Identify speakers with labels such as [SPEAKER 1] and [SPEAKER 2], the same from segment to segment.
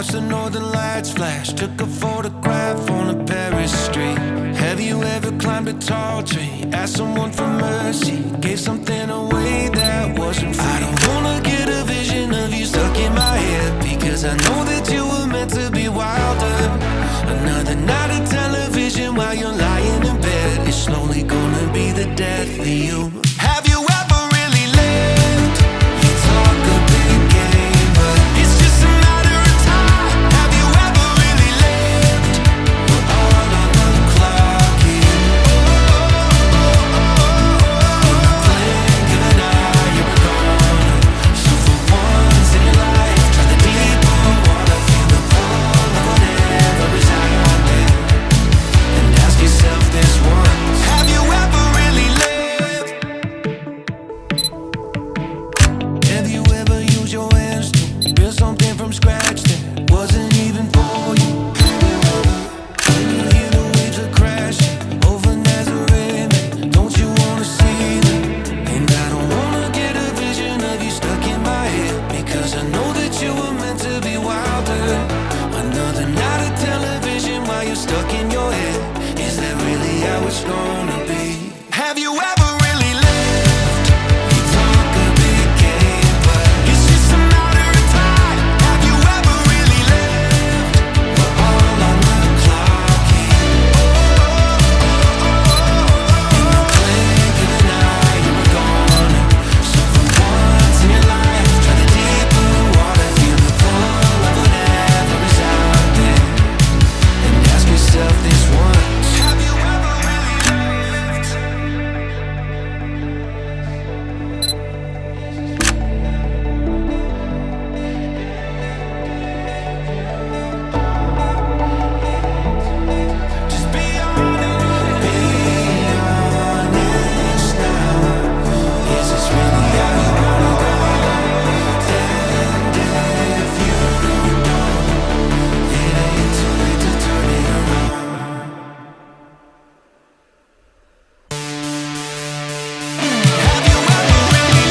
[SPEAKER 1] watched the northern lights flash, took a photograph on a Paris street. Have you ever climbed a tall tree, asked someone for mercy, gave something away that wasn't free? I don't wanna get a vision of you stuck in my head, because I know that you were meant to be wilder. Another night of television while you're lying in bed, it's slowly gonna be the death of you. Have you ever really lived? You talk a big game, but it's just a matter of time. Have you ever really lived? We're all on the clock here. In the blink of an eye, you were gone. So for once in your life, try the deeper water, feel the pull of whatever is out there, and ask yourself this once: have you ever really lived? Have you ever used your hands to build something from scratch that wasn't even for you? When you hear the waves are crashing over Nazareth, don't you wanna see them? And I don't wanna get a vision of you stuck in my head, because I know that you were meant to be wilder. Another night of television while you're stuck in your head, is that really how it's gonna be? Have you ever really lived? You talk a big game, but it's just a matter of time. Have you ever really lived? We're all on the clock here. In the blink of an eye, you were gone. So for once in your life, try the deeper water, feel the pull of whatever is out there, and ask yourself this once: have you ever really lived? Just be honest, be honest now. Is this really how you wanna go? And if you don't know, it ain't too late to turn it around. Have you ever really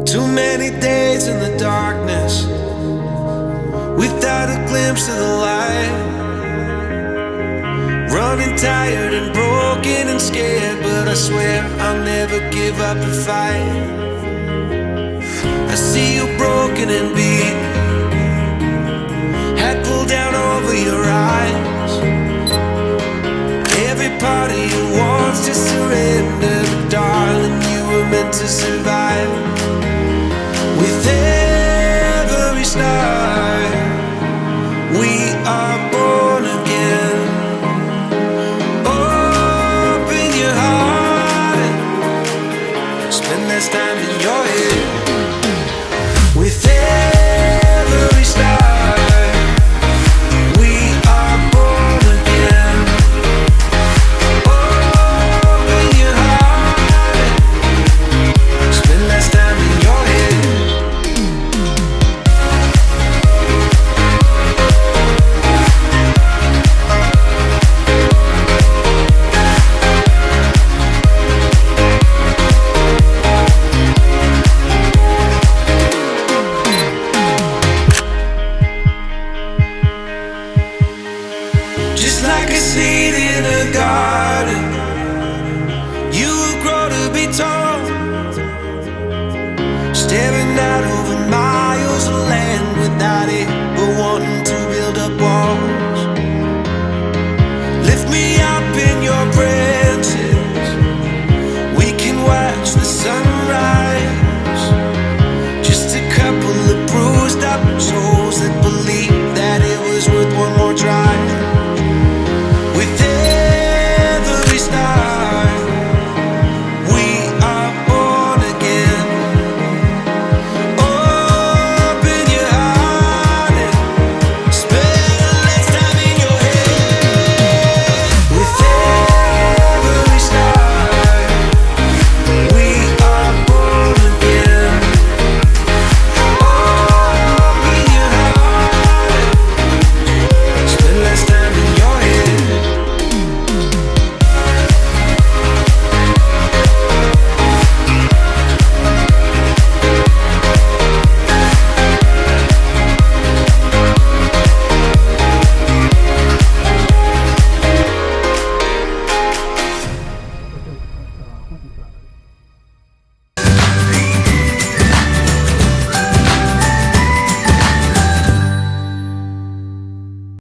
[SPEAKER 1] Too many days in the darkness without a glimpse of the light, running tired and broken and scared, but I swear I'll never give up the fight. I see you broken and beat, hat pulled down over your eyes. Every part of you